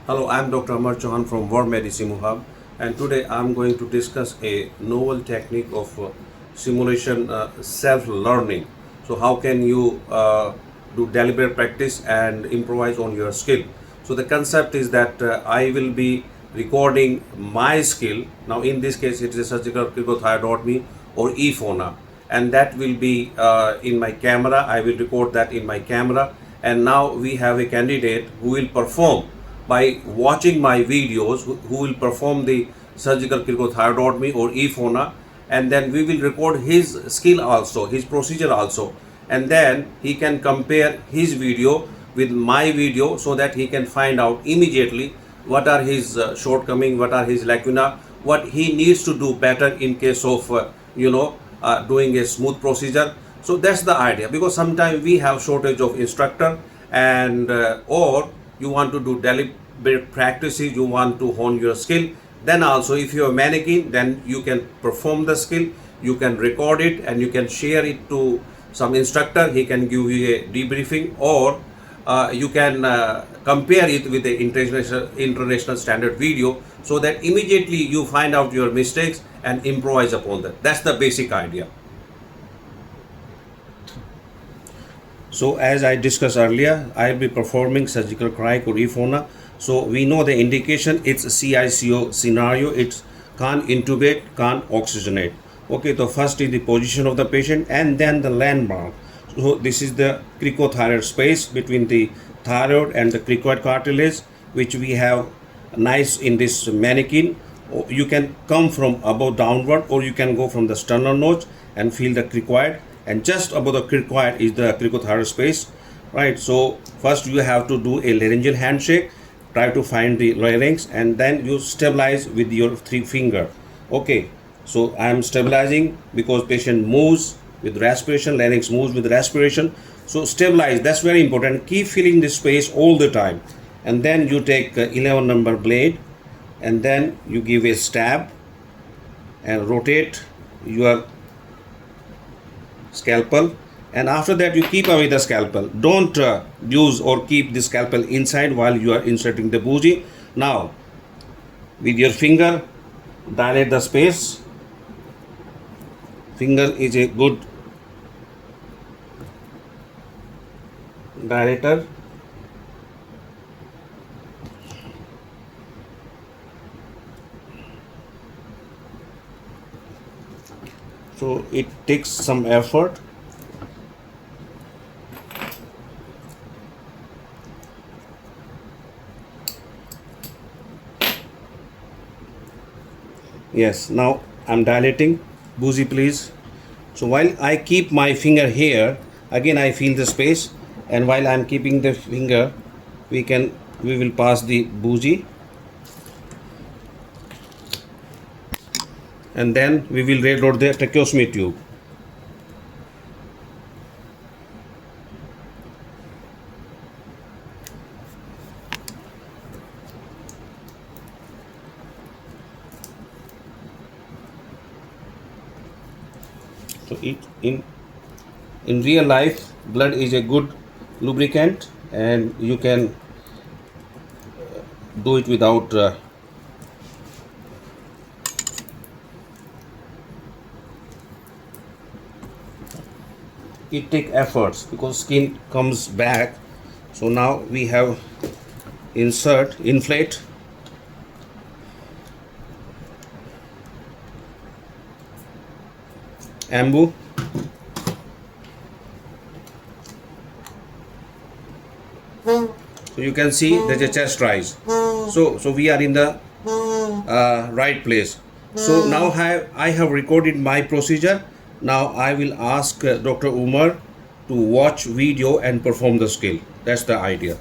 Hello, I'm Dr. Amar Chauhan from War Medicine Hub, and today I'm going to discuss a novel technique of simulation self-learning. So, how can you do deliberate practice and improvise on your skill? So, the concept is that I will be recording my skill. Now, in this case, it is a surgical cricothyroidotomy or EFONA, and that will be in my camera. I will record that in my camera, and now we have a candidate who will perform by watching my videos, who will perform the surgical cricothyroidotomy or EFONA, and then we will record his skill also, his procedure also, and then he can compare his video with my video so that he can find out immediately what are his shortcomings, what are his lacuna, what he needs to do better in case of doing a smooth procedure. So that's the idea, because sometimes we have shortage of instructor, and or you want to do deliberate practices, you want to hone your skill. Then also, if you're a mannequin, then you can perform the skill, you can record it, and you can share it to some instructor. He can give you a debriefing, or you can compare it with the international standard video, so that immediately you find out your mistakes and improvise upon that. That's the basic idea. So as I discussed earlier, I'll be performing surgical cric or EFONA. So we know the indication, it's a CICO scenario. It's can't intubate, can't oxygenate. Okay, so first is the position of the patient and then the landmark. So this is the cricothyroid space between the thyroid and the cricoid cartilage, which we have nice in this mannequin. You can come from above downward, or you can go from the sternal notch and feel the cricoid, and just above the cricoid is the cricothyroid space, right? So first you have to do a laryngeal handshake, try to find the larynx, and then you stabilize with your three finger. Okay, so I am stabilizing because patient moves with respiration, larynx moves with respiration. So stabilize, that's very important. Keep feeling this space all the time, and then you take 11 number blade, and then you give a stab and rotate your scalpel, and after that you keep away the scalpel. Don't use or keep the scalpel inside while you are inserting the bougie. Now with your finger dilate the space. Finger is a good dilator. So it takes some effort. Yes, now I'm dilating. Bougie, please. So while I keep my finger here, again I feel the space, and while I'm keeping the finger, we will pass the bougie, and then we will reload the tracheostomy tube. So in real life, blood is a good lubricant, and you can do it without it take efforts because skin comes back. So now we have inflate, ambu, so you can see there's a chest rise. So we are in the right place. So now I have recorded my procedure. Now I will ask Dr. Umar to watch video and perform the skill. That's the idea.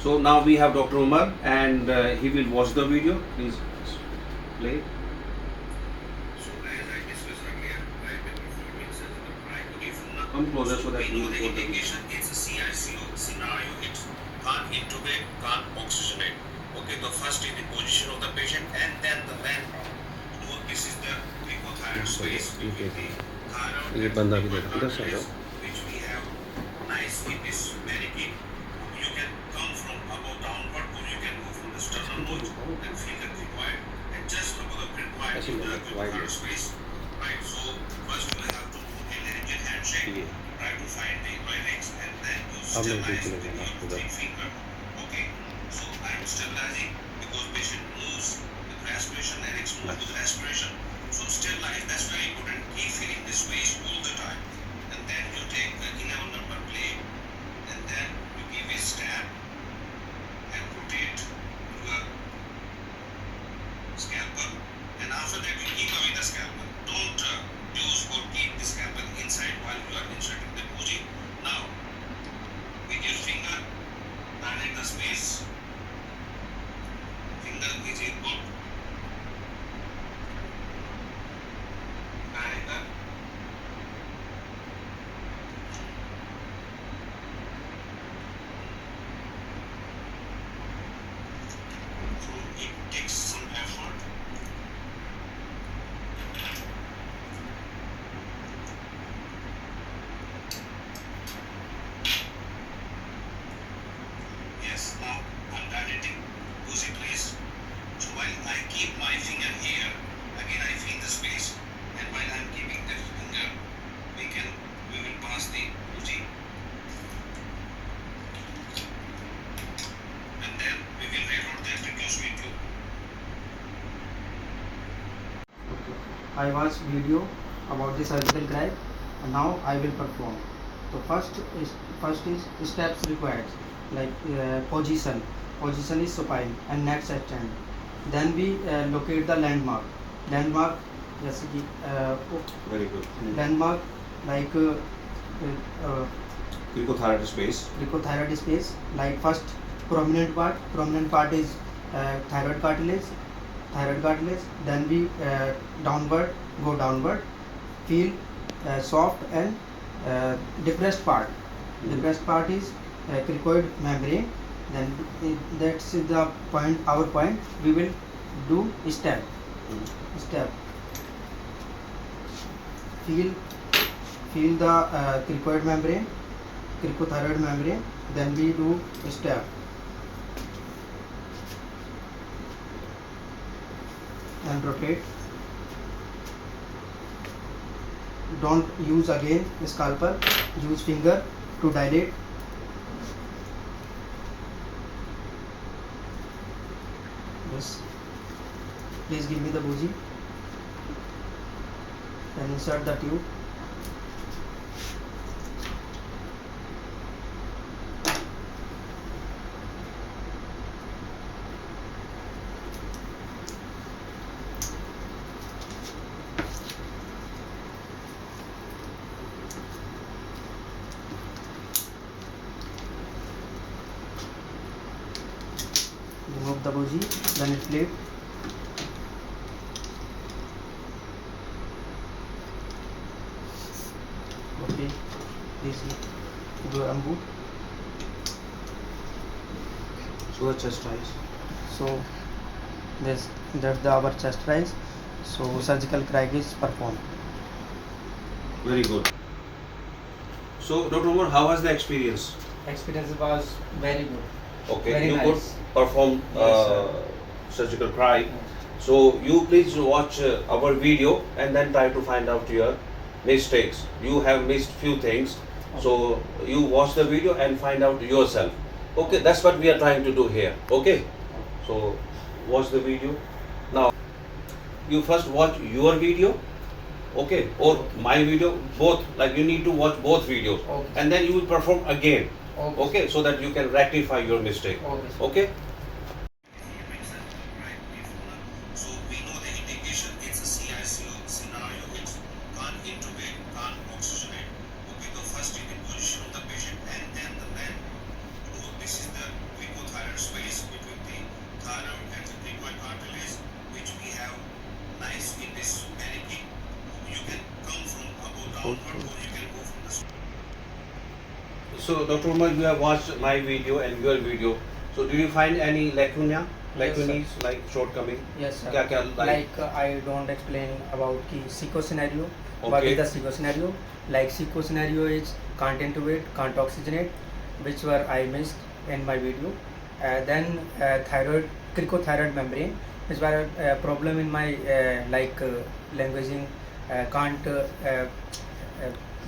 So now we have Dr. Umar, and he will watch the video. Please play. Come closer so that you will go the indication. It's a CICO scenario. It can't intubate, can't oxygenate. Okay, so first is the position of the patient and then the landmark. So this is the cricothyroid space between the thyroid and the which we have nice in this mannequin. You can sternum notch and finger required, and just above the required in the pituitary space. Right. So first you have to do a laryngeal handshake. Try to find the larynx and then you sterilize with your three finger. Okay. So I am sterilizing because patient moves with respiration, larynx moves with respiration. So sterilize. That's very important. Keep feeling the space all the time. And then you take the 11 number blade and then you give a stab and rotate your scalpel, and after that you keep away the scalpel. Don't use or keep the scalpel inside while you are inserting the bougie. Now with your finger dilate the space. Finger is equal. Dilate the so it takes some effort. Yes, now I'm dilating. Bougie place. So while I keep my finger here, again I feel the space, and while I'm keeping the finger, we will pass the bougie, and then we will reload the tracheostomy tube. I watched video about the surgical cry and now I will perform. So first is steps required, like position. Position is supine and next extend. Then we locate the landmark. Landmark, जैसे कि Very good. landmark like Cricothyroid space. cricothyroid space. Like first prominent part. Prominent part is thyroid cartilage. Thyroid cartilage. Then we go downward. Feel soft and depressed part. Depressed part is cricoid membrane. Then that's the point. Our point. We will do step. Step. Feel the cricoid membrane, cricothyroid membrane. Then we do step. And rotate. Don't use again scalpel. Use finger to dilate. Yes. Please give me the bougie. Then insert the tube. Remove the bougie, then it plate. Okay, this is the emboot. So the chest rise. So that's our chest rise. So surgical crack is performed. Very good. So Dr. Umar, how was the experience? Experience was very good. Okay, Very you nice. could perform Yes, sir. surgical cry. So you please watch our video and then try to find out your mistakes. You have missed few things. So you watch the video and find out yourself. Okay, that's what we are trying to do here. Okay. So watch the video. Now you first watch your video. Okay, or my video, both. Like you need to watch both videos, Okay. and then you will perform again. Okay. Okay, so that you can rectify your mistake. Okay. Okay. So we know the indication, it's a CICU scenario, it's can't intubate, can't oxygenate. Okay, the first you can position the patient and then the land. So this is the cricothyroid space between the thyroid and the cricoid cartilage, which we have nice in this mannequin. You can come from above downward or you can go from the So Dr. Umar, you have watched my video and your video. So do you find any lacuna, Yes, sir. lacunae, like shortcoming? Yes, sir. क्या Like I don't explain about the SICO scenario. What Okay. is the SICO scenario? Like SICO scenario is can't intubate, can't oxygenate, which were I missed in my video. then thyroid, cricothyroid membrane, which was a problem in my languaging, can't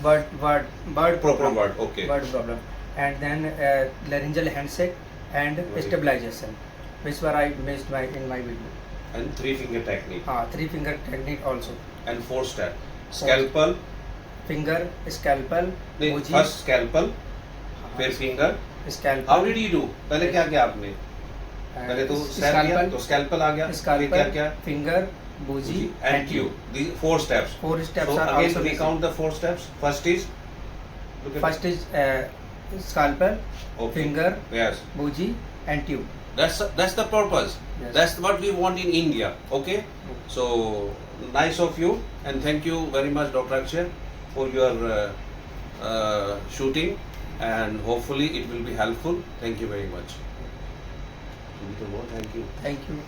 word Proper problem, word, okay. word problem, and then laryngeal handshake and Right. stabilization, which were I missed in my video. And 3-finger technique. 3-finger technique also. And 4-step. Scalpel. Finger, scalpel, नहीं, Muji, first scalpel, फिर finger. scalpel. How did you do? पहले क्या किया आपने? पहले तो step किया, तो scalpel आ गया. फिर क्या scalpel, क्या? finger, bougie, And tube. These 4 steps. 4 steps So are again also we missing. count the 4 steps. First is. Look at First is scalpel, Okay. finger, Yes. bougie, and tube. That's the purpose. Yes. That's what we want in India. Okay. So nice of you, and thank you very much, Dr. Akshay, for your shooting, and hopefully it will be helpful. Thank you very much. Thank you. Thank you.